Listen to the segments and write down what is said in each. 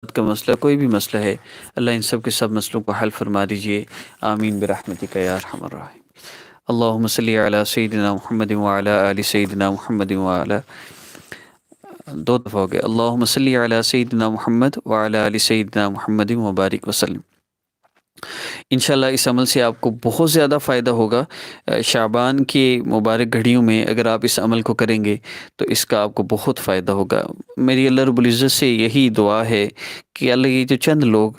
کا مسئلہ کوئی بھی مسئلہ ہے، اللہ ان سب کے سب مسئلوں کو حل فرما دیجئے، آمین برحمتک یا ارحم الراحمین۔ اللہم صلی علی سیدنا محمد وعلی آل سیدنا محمد وعلی، دو دفعہ ہو گیا، اللہم صلی علی سیدنا محمد وعلی آل سیدنا محمد وبارک وسلم۔ انشاءاللہ اس عمل سے آپ کو بہت زیادہ فائدہ ہوگا۔ شعبان کی مبارک گھڑیوں میں اگر آپ اس عمل کو کریں گے تو اس کا آپ کو بہت فائدہ ہوگا۔ میری اللہ رب العزت سے یہی دعا ہے کہ اللہ یہ جو چند لوگ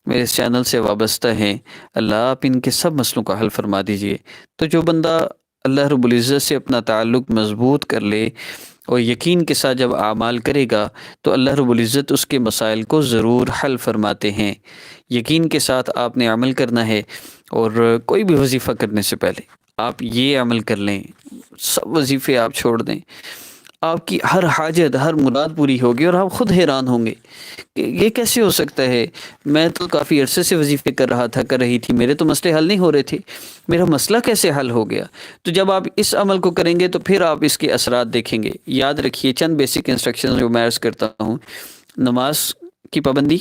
میرے اس چینل سے وابستہ ہیں، اللہ آپ ان کے سب مسئلوں کا حل فرما دیجئے۔ تو جو بندہ اللہ رب العزت سے اپنا تعلق مضبوط کر لے اور یقین کے ساتھ جب اعمال کرے گا تو اللہ رب العزت اس کے مسائل کو ضرور حل فرماتے ہیں۔ یقین کے ساتھ آپ نے عمل کرنا ہے، اور کوئی بھی وظیفہ کرنے سے پہلے آپ یہ عمل کر لیں، سب وظیفے آپ چھوڑ دیں، آپ کی ہر حاجت ہر مراد پوری ہوگی، اور آپ خود حیران ہوں گے کہ یہ کیسے ہو سکتا ہے، میں تو کافی عرصے سے وظیفے کر رہی تھی، میرے تو مسئلے حل نہیں ہو رہے تھے، میرا مسئلہ کیسے حل ہو گیا۔ تو جب آپ اس عمل کو کریں گے تو پھر آپ اس کے اثرات دیکھیں گے۔ یاد رکھیے چند بیسک انسٹرکشن جو میں عرض کرتا ہوں: نماز کی پابندی،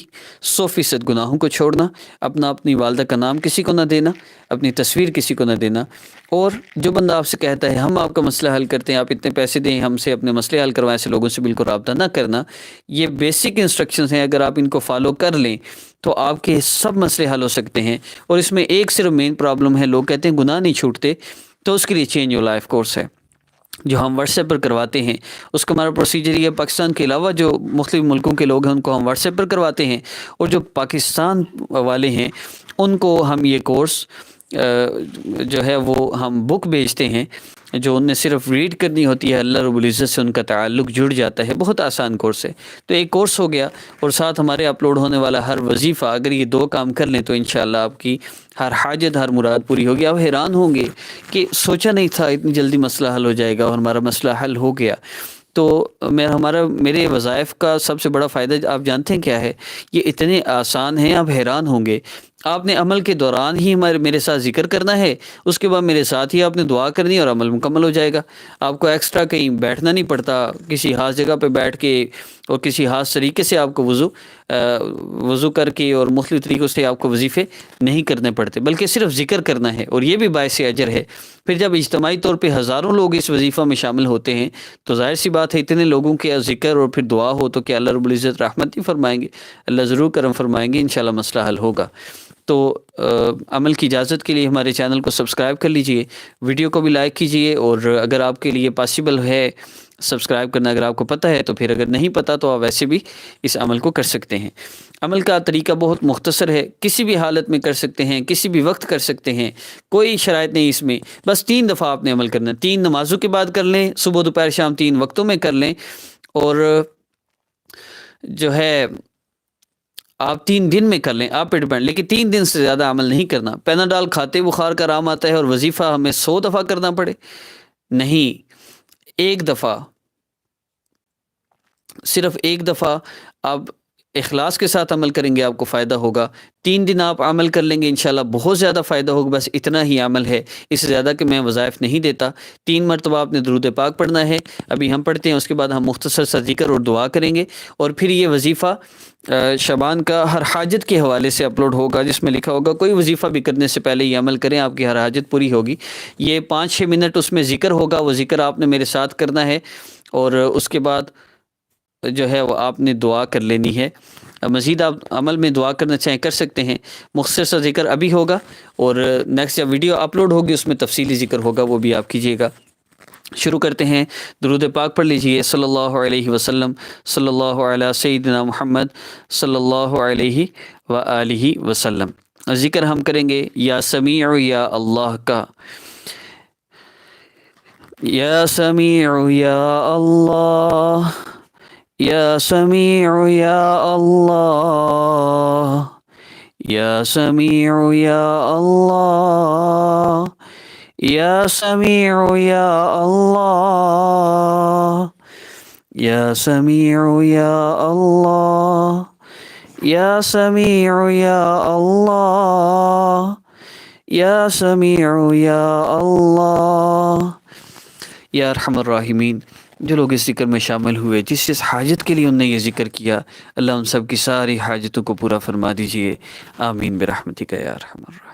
100% گناہوں کو چھوڑنا، اپنی والدہ کا نام کسی کو نہ دینا، اپنی تصویر کسی کو نہ دینا، اور جو بندہ آپ سے کہتا ہے ہم آپ کا مسئلہ حل کرتے ہیں، آپ اتنے پیسے دیں ہم سے اپنے مسئلے حل کروائیں، ایسے لوگوں سے بالکل رابطہ نہ کرنا۔ یہ بیسک انسٹرکشنز ہیں، اگر آپ ان کو فالو کر لیں تو آپ کے سب مسئلے حل ہو سکتے ہیں۔ اور اس میں ایک صرف مین پرابلم ہے، لوگ کہتے ہیں گناہ نہیں چھوٹتے، تو اس کے لیے چینج یور لائف کورس ہے جو ہم واٹس ایپ پر کرواتے ہیں۔ اس کا ہمارا پروسیجر یہ ہے، پاکستان کے علاوہ جو مختلف ملکوں کے لوگ ہیں ان کو ہم واٹس ایپ پر کرواتے ہیں، اور جو پاکستان والے ہیں ان کو ہم یہ کورس جو ہے وہ ہم بک بھیجتے ہیں، جو ان نے صرف ریڈ کرنی ہوتی ہے، اللہ رب العزت سے ان کا تعلق جڑ جاتا ہے۔ بہت آسان کورس ہے، تو ایک کورس ہو گیا، اور ساتھ ہمارے اپلوڈ ہونے والا ہر وظیفہ، اگر یہ دو کام کر لیں تو انشاءاللہ آپ کی ہر حاجت ہر مراد پوری ہوگی۔ آپ حیران ہوں گے کہ سوچا نہیں تھا اتنی جلدی مسئلہ حل ہو جائے گا، اور ہمارا مسئلہ حل ہو گیا۔ تو میرے وظائف کا سب سے بڑا فائدہ آپ جانتے ہیں کیا ہے؟ یہ اتنے آسان ہیں، آپ حیران ہوں گے۔ آپ نے عمل کے دوران ہی میرے ساتھ ذکر کرنا ہے، اس کے بعد میرے ساتھ ہی آپ نے دعا کرنی ہے اور عمل مکمل ہو جائے گا۔ آپ کو ایکسٹرا کہیں بیٹھنا نہیں پڑتا، کسی خاص جگہ پہ بیٹھ کے اور کسی خاص طریقے سے آپ کو وضو کر کے اور مختلف طریقوں سے آپ کو وظیفے نہیں کرنے پڑتے، بلکہ صرف ذکر کرنا ہے، اور یہ بھی باعث اجر ہے۔ پھر جب اجتماعی طور پہ ہزاروں لوگ اس وظیفہ میں شامل ہوتے ہیں تو ظاہر سی بات ہے اتنے لوگوں کے ذکر اور پھر دعا ہو تو کہ اللہ رب العزت رحمت ہی فرمائیں گے، اللہ ضرور کرم فرمائیں گے، انشاءاللہ مسئلہ حل ہوگا۔ تو عمل کی اجازت کے لیے ہمارے چینل کو سبسکرائب کر لیجئے، ویڈیو کو بھی لائک کیجئے، اور اگر آپ کے لیے پاسبل ہے سبسکرائب کرنا، اگر آپ کو پتہ ہے تو پھر، اگر نہیں پتہ تو آپ ویسے بھی اس عمل کو کر سکتے ہیں۔ عمل کا طریقہ بہت مختصر ہے، کسی بھی حالت میں کر سکتے ہیں، کسی بھی وقت کر سکتے ہیں، کوئی شرائط نہیں اس میں۔ بس 3 دفعہ آپ نے عمل کرنا ہے، 3 نمازوں کے بعد کر لیں، صبح دوپہر شام 3 وقتوں میں کر لیں، اور جو ہے آپ 3 دن میں کر لیں، آپ پہ ڈیپینڈ، لیکن 3 دن سے زیادہ عمل نہیں کرنا۔ پیناڈال کھاتے بخار کا آرام آتا ہے اور وظیفہ ہمیں 100 دفعہ کرنا پڑے؟ نہیں، ایک دفعہ، صرف ایک دفعہ آپ اخلاص کے ساتھ عمل کریں گے، آپ کو فائدہ ہوگا۔ 3 دن آپ عمل کر لیں گے، انشاءاللہ بہت زیادہ فائدہ ہوگا۔ بس اتنا ہی عمل ہے، اس سے زیادہ کہ میں وظائف نہیں دیتا۔ 3 مرتبہ آپ نے درود پاک پڑھنا ہے، ابھی ہم پڑھتے ہیں، اس کے بعد ہم مختصر سا ذکر اور دعا کریں گے، اور پھر یہ وظیفہ شبان کا ہر حاجت کے حوالے سے اپلوڈ ہوگا، جس میں لکھا ہوگا کوئی وظیفہ بھی کرنے سے پہلے یہ عمل کریں، آپ کی ہر حاجت پوری ہوگی۔ یہ 5-6 منٹ اس میں ذکر ہوگا، وہ ذکر آپ نے میرے ساتھ کرنا ہے، اور اس کے بعد جو ہے وہ آپ نے دعا کر لینی ہے۔ مزید آپ عمل میں دعا کرنا چاہیں کر سکتے ہیں۔ مختصر سا ذکر ابھی ہوگا، اور نیکسٹ جب ویڈیو اپلوڈ ہوگی اس میں تفصیلی ذکر ہوگا، وہ بھی آپ کیجیے گا۔ شروع کرتے ہیں، درود پاک پڑھ لیجئے، صلی اللہ علیہ وسلم، صلی اللہ علیہ سیدنا محمد، صلی اللہ علیہ وآلہ وسلم۔ ذکر ہم کریں گے یا سمیع یا اللہ کا، یا سمیع یا اللہ، یا سمیع یا اللہ، یا سمیع یا اللہ، یا سمیع یا اللہ، یا سمیع یا اللہ، یا سمیع یا اللہ، یا سمیع یا اللہ، یا ارحم الراحمین۔ جو لوگ اس ذکر میں شامل ہوئے، جس جس حاجت کے لیے انہوں نے یہ ذکر کیا، اللہ ان سب کی ساری حاجتوں کو پورا فرما دیجئے، آمین برحمتک یا ارحم الراحمین۔